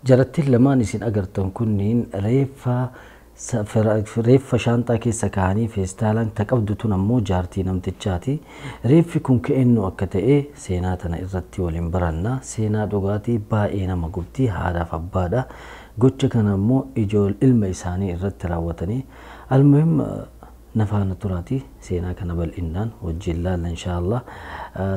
jarattiin lamaan isin agartan kunniin reeffa shaanxaa keessa kaa'anii feestaalaan taqabdu tun ammoo jaartii namtichaati. Reeffi kun ka'ennu akka ta'e seenaa tana irratti waliin baranna. Seenaa dhugaatii baay'ee nama gubdi haadhaaf abbaadha. Gocha kana ammoo ilma isaanii irratti raawwatanii almuhim nafaana turaati seenaa kana bal'innaan wajjin laalla inshaallah.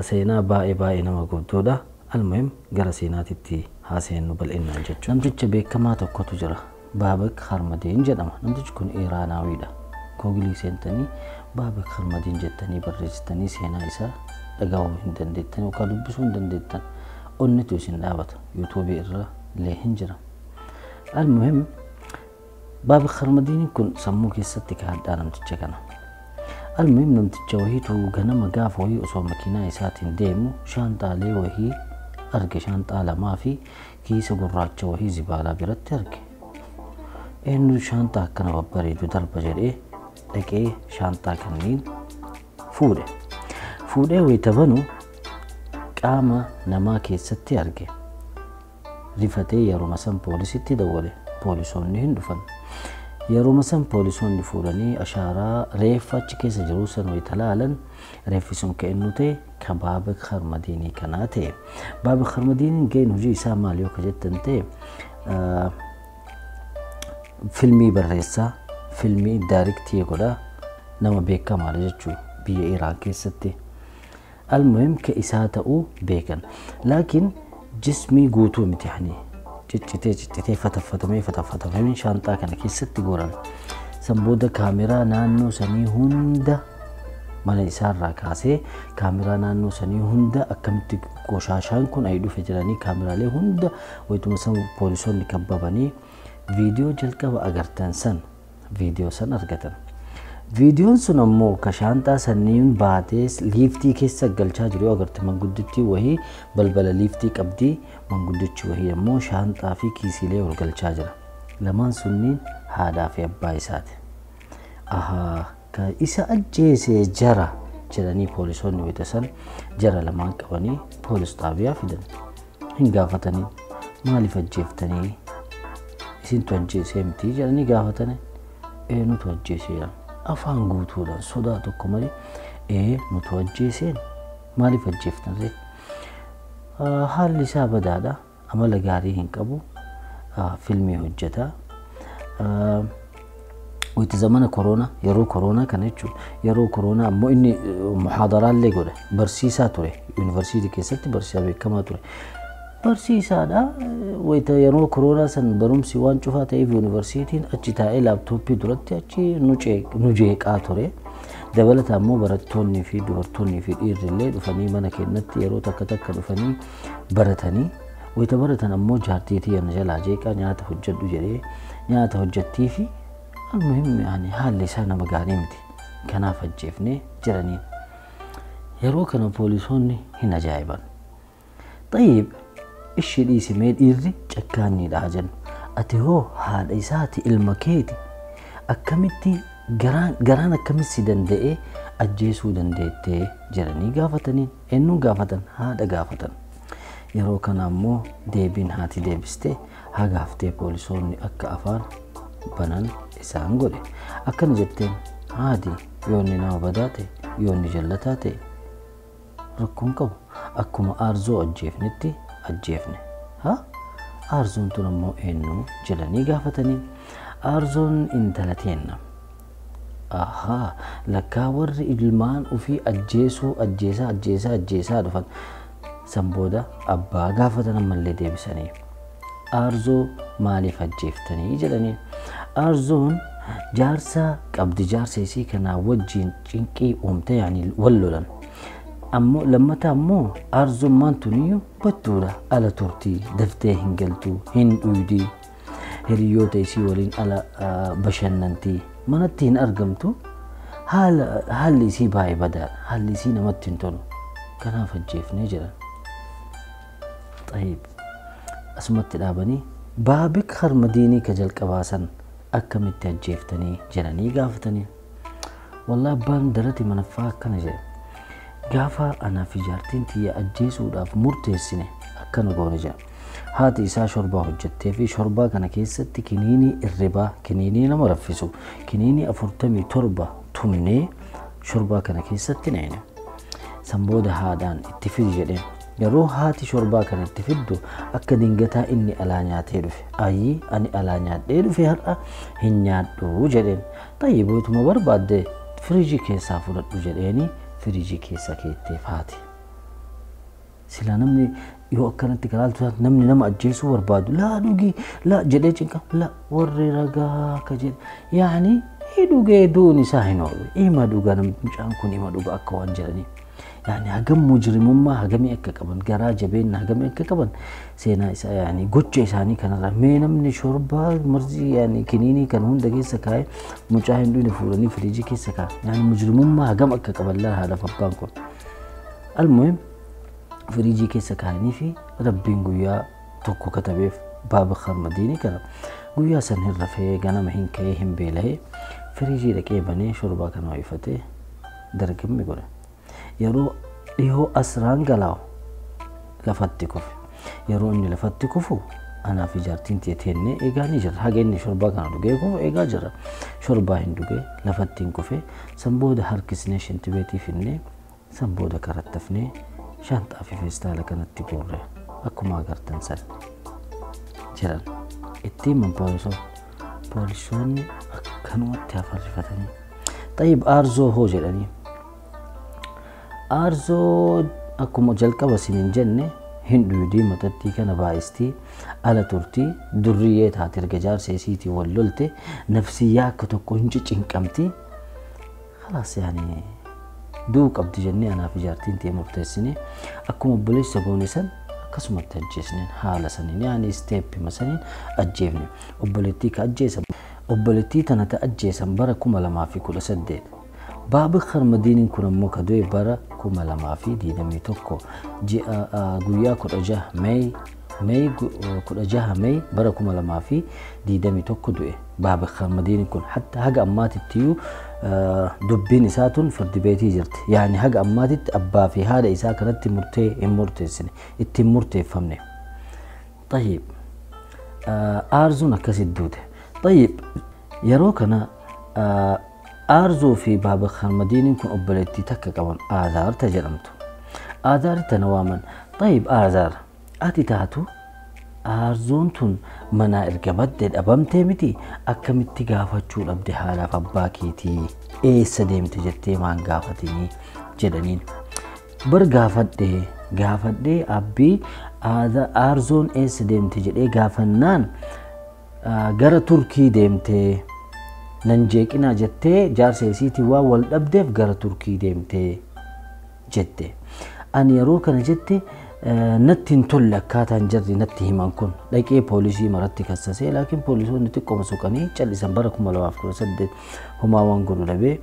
Seenaa baay'ee nama gubdoodha. Almuhim gara seenaatitti haaseennu bal'innaan jechuudha. Namticha beekamaa tokkotu jira. Baabak Harmadiin jedhama. Namtichi kun Iiraanawiidha. Googilii seentanii Baabak Harmadiin jettanii barreessitanii seenaa isaa dhagahuu hin dandeettan yookaan dubbisuu hin dandeettan. Onnitu isin dhaabata. Yuutuubii irra illee hin jira. Almuhim Baabak Harmadiin kun sammuu keessatti kaadhaa namticha kana. Almuhim namticha wahiitu ganama gaafa wahii osoo makiinaa isaatiin deemu shaanxaalee wahii arge. Shaanxaa lamaa fi kiisa gurraacha wahii zibaalaa biratti arge. Eenyu shaanxaa akkana babbareedu darba jedhee dhaqee shaanxaa kanniin fuudhee wayita banu qaama namaa keessatti arge. Rifatee yeroo san poolisitti dawwale. Poolisoonni hin dhufan. Yeroo san poolisoonni fuudhanii ashaaraa reeffa achi keessa jiru san wayita laalan reeffi sun ka'ennu ta'e kan Baabak Harmadiinii kanaa ta'e. Baabak Harmadiiniin ga'een hojii isaa maali yoo jettan ta'e filmii barreessaa, filmii daayirektii godhaa nama beekamaadha jechuudha biyya Iraan keessatti. Almuhim ka isaa ta'uu beekan. Laakiin jismii guutuu miti hani ciccitee fatafatamee shaanxaa kana keessatti goran. San booda kaameraa naannoo sanii hunda mana isaarraa kaasee kaameraa naannoo sanii hunda akkamitti qoshaashaan kun ay dhufe jedhanii kaameraalee hunda wayituma san poolisoonni kabbabanii viidiyoo jalqaba agartan san viidiyoo san argatan. Viidiyoon sun ammoo ka shaanxaa sanniin baatee liiftii keessa galchaa jiru yoo agarte manguddittii wahii balbala liiftii qabdii manguddichi wahii ammoo shaanxaa fi kiisiilee ol galchaa jira. Lamaan sunniin haadhaa fi abbaa isaati. Ka isa ajjeesee jara jedhanii poolisoonni wayita san jara lamaan qabanii poolis xaabiyaa fidan. Hin gaafatanii maaliif ajjeeftanii? Isintu ajjeesee miti jedhanii gaafatanii nutu ajjeesee afaan guutuudhaan sodaa tokko malee nutu ajjeeseen maaliif ajjeeftan ree? Haalli isaa badaadha. Amala gaarii hin qabu. Filmii hojjeta. Wayita zamana koronaa yeroo koronaa kana jechuudha. Yeroo koronaa ammoo inni muhaadaraallee godhe. Barsiisaa ture. Yuunivarsiitii keessatti barsiisaa beekamaa ture. Barsiisaadha. Wayita yeroo koronaa san barumsi waan cufaa ta'eef yuunivarsiitiin achi taa'ee laaptooppii duratti achi nu jeeqaa ture. Dabalataan ammoo barattoonnii fi dubartoonnii fi dhiirrillee dhufanii mana keenyatti yeroo takka dhufanii baratanii wayita baratan ammoo jaartiitii yana jalaa jeeqaa nyaata hojjedhu jedhee nyaata hojjettii fi almuhim haalli isaa nama gaarii miti. Kanaaf ajjeefnee jiranii. Yeroo kana poolisoonni hin ajaa'iban. Xayyib ishii dhiisimee dhiirri cakkaanniidha jennu. Ati hoo haadha isaati ilma keeti akkamitti garaan akkamitti danda'ee ajjeesuu dandeettee jedhanii gaafataniin. Eenyuun gaafatan? Haadha gaafatan. Yeroo kana ammoo deebiin haati deebistee hagaaftee poolisoonni akka afaan banan isaan godhe. Akkana jetteen haati yoonni nama badaa ta'e yoonni jallataa ta'e rakkoon qabu akkuma aarzoo ajjeefnetti ajjeefne. Aarzoon tun ammoo eenyu jedhanii gaafatanii. Aarzoon intala teenna. Lakkaa warri ilmaan ofii ajjeesaa dhufan. San booda abbaa gaafatan ammallee deebisanii. Aarzoo maaliif ajjeeftanii jedhanii. Aarzoon jaarsa qabdi. Jaarsa isii kanaa wajjin cinqii uumte wal lolan. Ammoo lammata ammoo aarzummaan tuniyyuu battuudha. Ala turtii daftee hin galtuu hin dhuydii hiriyoota isii waliin ala bashannantii manatti hin argamtu. Haalli isii baay'ee badaadha. Haalli isii namatti hin tolu. Kanaaf ajjeefnee jedhan. Xayyib asumatti dhaabanii Baabak Harmadiinii ka jalqabaasan akkamitti ajjeeftanii jedhanii gaafatanii. Wallaahi abbaan darati manaffaa akkana jedhe. Gaafa anaa fi jaartiin tiyya ajjeesuudhaaf murteessine akkana goone jedha. haati isaa shorbaa hojjettee fi shorbaa kana keessatti kiniinii irribaa kiniinii nama raffisu kiniinii 47 tumnee shorbaa kana keessatti neene sanbooda haadhaan itti fidi jedheen yeroo haati shorbaa kana itti fiddu akka dingataa inni alaa nyaatee dhufe ayyi ani alaa nyaadhee dhufe har'a hin nyaadhu jedheen xayyibootuma barbaadde firiijii keessaa fudhadhu jedheeni firiijii keessa keettee haati sila namni yoo akkanatti kalaaltu namni nama ajjeesuu barbaadu laa dhugi laa jedhee cinqa laa warri ragaa ka jedhe yaani hidhugee duun isaa hin oolu ima dhugaa namichaan kun ima dhugaa akka waan jedhanii يعني هجم مجرمون ما هجمي أككبن جراج بين هجمي أككبن سينا يعني قتش إساني كان رمينا من شربة مرزي يعني كنيني كان هون دقي سكاي مجاهد دون فورني فريجي كي سكاي يعني مجرمون ما هجم أككبن لا هذا فبانكم المهم فريجي كي سكايني في ربين قويا توكو كتبه باب خرمديني كان قويا سنهر رفيق أنا مهين كيهم بيله فريجي لكي بني شربة كان واقفته دركم مقوله yeroo dhihoo asraan galaaw lafatti kufe yeroo inni lafatti kufu anaa fi jaartiin teetenne eegaa ni jira haga inni shorbaa kana dhugee kufu eegaa jira shorbaa hin dhugee lafatti hin kufe sanbooda harkisnee shintibeetii finnee sanbooda karattafnee shanxaa fi feestaala kanatti guurre akkuma agartan san jiran ittiin man poolisoonni akkanumatti hafarrifatanii xayyib aarzoo hoo jedhanii arzoo akkuma jalqaba sinin jenne hinduu matatti kana baayistii ala turtii durriyee taate erga jaarseesiitii wal lolte nafsiyyaa akka tokko hin cinqamti خلاص يعني duu qabdi jennee anaa fi jaartiin tee murteessine akkuma obboleessa goonesan akkasumatti ajjeesneen haala saniin yaani steeppi masaniin ajjeefne obboleettii ka ajjeesan obboleettii tana ta ajjeesan bara 2018 باب خرمدين كنا مكدوي برا كم لما في دي دمي توكو جي غويا كرجاه مي كرجاه مي برا كم لما في دي دمي توكو دوي باب خرمدين كن حتى هجا أمات التيو دبين إساتون فرد بيتي جرت يعني هجا أمات أبا في هذا إسا كانت مرتي سنة التمرتي فهمني طيب أرزونا كسد دوده طيب يروكنا أرزو في باب خرمدين كن أبلتي تكا كمان آذار تجرمتو آذار تنواما طيب آذار آتي تاتو آرزون تون منا إرقبت ديد أبامتي متي أكمتي غافتشو لبدي حالا فباكيتي إيه سديمتي جتي مان غافتيني جدنين بر غافت دي أبي آذا آرزون إيه سديمتي جدي غافنان غرا تركي ديمتي ننجيكنا جتة جارسيسيتي والأبدف غير تركي ديمتي جتة أن يروك أنا جتة نتين تلا كاتان جري نتيه مانكون لكن إيه بوليسي مرتي كساسي لكن بوليسون نتيكم سكاني جالي سنبركم ولا أفكر سدد هما وانقولوا لبي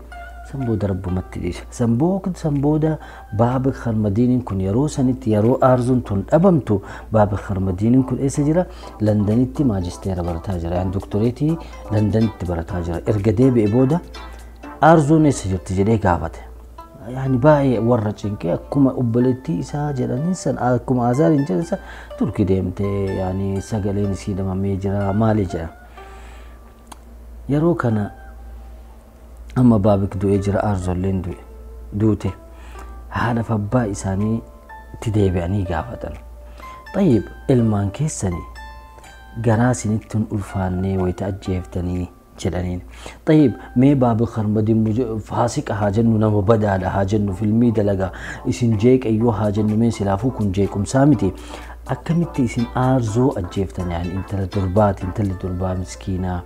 سنبو درب متديش سنبو كد سنبو دا باب خرمدين كن يرو سنت يرو أرزون تون أبمتو باب خرمدين كن إيه سجرا لندنتي ماجستير برتاجرا يعني دكتوريتي لندنتي برتاجرا إرقدي بإبودا أرزون إيه سجر تجري قابته يعني باي ورجينك أكما أبلتي ساجرا ننسان أكما أزار إنجلسا تركي ديمتي يعني ساقلين سيدا ما ميجرا مالي جرا يرو كان أما بابك دو إجرا أرزولين دوته هذا فبا إساني تديبعني قافتن طيب المان كيساني قراسي نتون ألفاني ويتأجيفتني جلانين طيب مي باب خرمدي فاسق هاجنو نما بدأ هاجنو في الميدة لغا إسن جيك أيو هاجنو من سلافو كن جيكم سامتي أكمتي إسن أرزو أجيفتني يعني انت لدربات مسكينة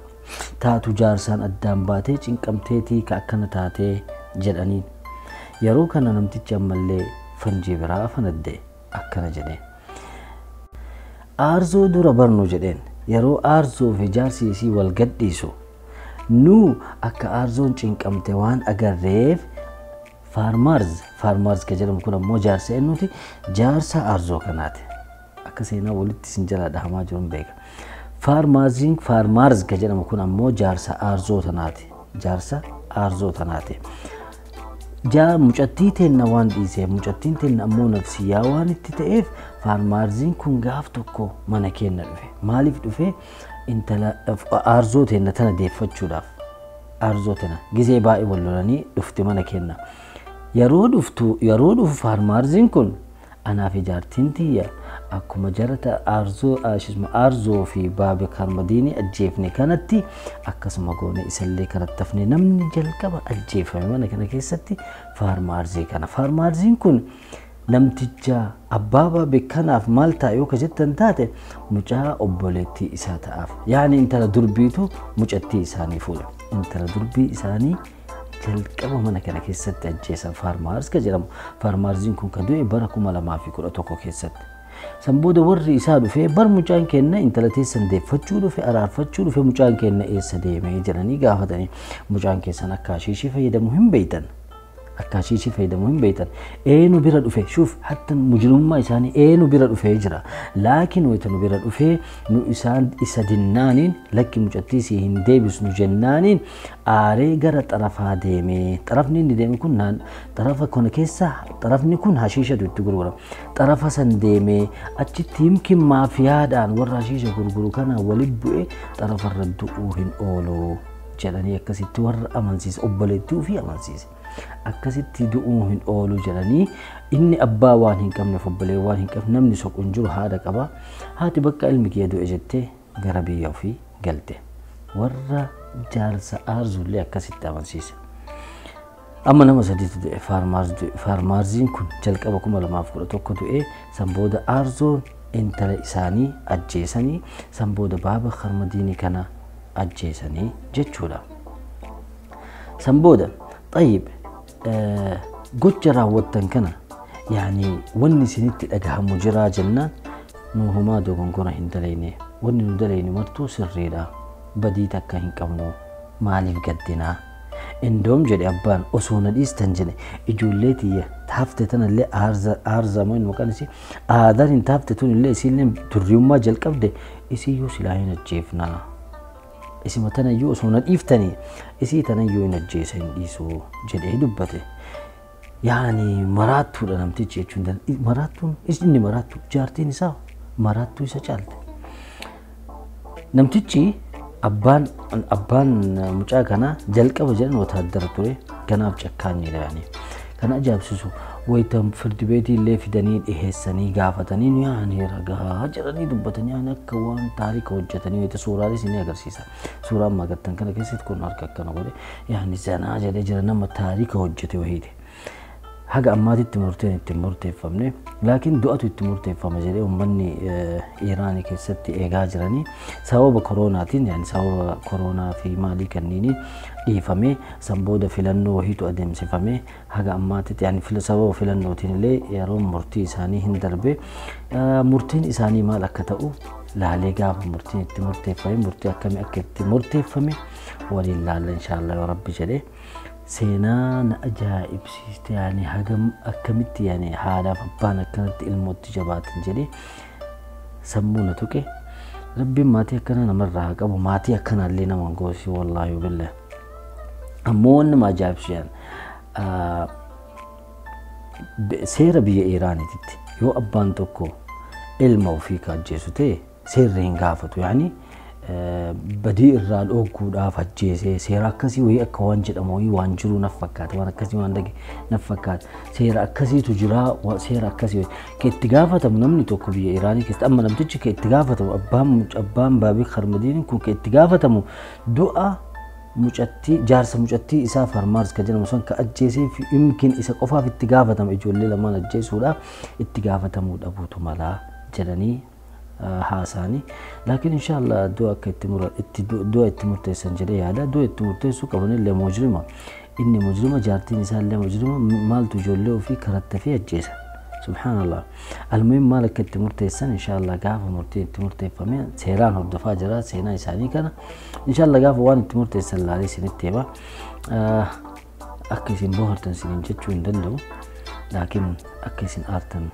تاتو جارسان أدام باتي چنقمتيتي كأكنا تاتي جلانين يرو كان نمتي جمالي فنجي برا فندي أكنا جدين أرزو دورا برنو جدين يرو أرزو في جارسيسي والقديسو نو أكا أرزون چنقمتي وان أگر ريف فارمارز كجرم كنا مو جارسي إنو تي جارسا أرزو كناتي أكا سينا ولدتي سنجلا دهما جرم بيكا فارمارز كجرم كنا مو جارسا أرزو تناتي جا مجتيتين نوان ديزي مجتيتين نمو نفسيا وان اتتئف فارمارزين كون قافتكو مانا كينا دفه مالف دفه انت لا ارزوتي نتنا ديفتشو داف ارزوتنا جزي باي ولولاني دفتي مانا كينا يرود فارمارزين كون أنا في جارتينتي أكو مجرد أرزو في باب كارمديني الجيفني كانتي أكسم أقولي إسلي كانت تفني نمني جلكبا الجيف ما أنا كنا كيستي فارمارزي كان فارمارزين كون نمتجا أبابا بكناف مالتا يوكا جدا تاتي مجا أبوليتي إساتا أف يعني انت لدربيتو مجأتي إساني فولا انت لدربي إساني jalqaba mana kana keessatti ajjeesan farmars ka jedhamu farmarziin kun kan du'e bara 2011 keessatti san booda warri isaa dhufe bar mucaan kenna intala teessan deeffachuu dhufe araarfachuu dhufe mucaan kenna eessa deemee jedhanii gaafatanii mucaan keessan akka ashiishii fayyadamu hin beeytan akkashiishi fayyadamu hin beeytan eenu bira dhufe shuf hatta mujrimummaa isaanii eenu bira dhufe jira laakiin wayta nu bira dhufe nu isaan isa dinnaaniin lakki mucattii si hin deebisnu jennaaniin aaree gara xarafaa deemee xarafni inni deeme kun naan xarafa kana keessa xarafni kun hashiisha itti gurgurama xarafa san deemee achitti himkin maafiyaadhaan warra hashiisha gurguru kana waliin bu'ee xarafa irra du'uu hin oolu jedhanii akkasitti warra amansiise obboleettii fi amansiise akkasitti du'uu hin oolu jedhanii inni abbaa waan hin qabne obbolee waan hin qabne namni soqun jiru haadha qaba haati bakka ilmi kee du'e jettee gara biyya ofii galte warra jaarsa aarzuullee akkasitti amansiise amma nama sadiitu du'e farmarziin kun jalqaba 2011 du'e san booda aarzoon intala isaanii ajjeesanii san booda baaba kharmadiini kana ajjeesanii jechuudha san booda طيب قجرا وطن كنا يعني وني سنتي أجها مجرا جنة نوهما دوغن كنا هندليني وني ندليني مرتو سريرا بديتا كهين كمنو مالي قدنا اندوم جدي أبان أصونا الإستنجنة إجوليتي تحفتتنا اللي أرزا موين مكانسي آدار ان تحفتتون اللي سيلن تريوم ما جل كبده إسي يوسلاهين الجيفنا إسي متنا يو أصونا الإفتني إسي تنا يو ينجيسين إيسو جدي دبته يعني مراتو لنم تيجي چوندن مراتو إيش إني مراتو جارتي نساو مراتو إيسا چالت نم تيجي أبان مجا كنا جلقة وجلن وتهدر توري كنا بچكاني يعني كنا أجاب سوسو ويتم فرد بيتي اللي في دنين إحساني قافتني يعني رقها جراني دبتني أنا كوان تاريخ وجتني ويتصورة لي سيني أقر سيسا سورة ما قدتن كنا كيسي تكون أركا كنا قولي يعني زنا جري جرانا ما تاريخ وجتي وهيدي حاجة أماتي التمرتين فمني لكن دعاتو التمرتين فمجري ومني إيراني كيستي إيقا جراني سوا بكورونا يعني سوا كورونا في مالي كنيني إيفامي سنبودا فيلانو وهيتو أدم سفامي حاجة أماتي يعني سوا فيلانو تيني يارون مرتي إساني هندربي مرتين إساني مالك كتاو لا لقى مرتين التمرتين فمي مرتي أكمي أكي التمرتين فمي ولله إن شاء الله يا ربي جري سينان أجائب سيست يعني هجم أكملت يعني حالا فبانا كانت الموت جبات جدي سمونا توكي ربي ما تيكنا نمرة أبو ما تيكنا اللي نمانقوسي والله بالله أمون ما جاب شيئا سير بي إيراني تتي يو أبان توكو المو فيك جيسو تي سير رينغافتو يعني بدي الرال أو كودا فجيسة سيرا كسي وهي أكوان جد أموي وانجرو نفكات وانا كسي واندق نفكات سيرا كسي تجرا وسيرا كسي كاتجافة منمني توكو بيه إيراني كست أما لم تجي كاتجافة أبام بابي خرمدين كون كاتجافة مو دعاء مجتي جارس مجتي إسا فرمارس كجنا مثلا كأجيسي في يمكن إسا قفا في اتجافة إجولي لما نجيس ولا اتجافة مو أبو تمالا جراني حاساني لكن إن شاء الله دعاء التمر تيسنجري هذا دعاء التمر تيسو كمان اللي مجرمة إني مجرمة جارتي نسال اللي مجرمة مال تجولي وفي كرت فيها الجيسة سبحان الله المهم مالك التمر تيسن إن شاء الله قاف مرتين التمر تيفهمين سيران هردفا جرات سينا يساني كان إن شاء الله قاف وان التمر تيسن لالي سنة تيبا أكيسين بوهرتن سنين جتشو اندندو لكن أكيسين آرتن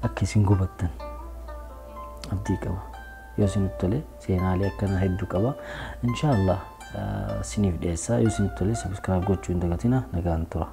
أكيسين قبتن أبدي كوا يوسين التولي سينالي أكنا هيدو كوا إن شاء الله سنيف ديسا يوسين التولي سبسكرايب قوتشو اندقاتنا نقان ترى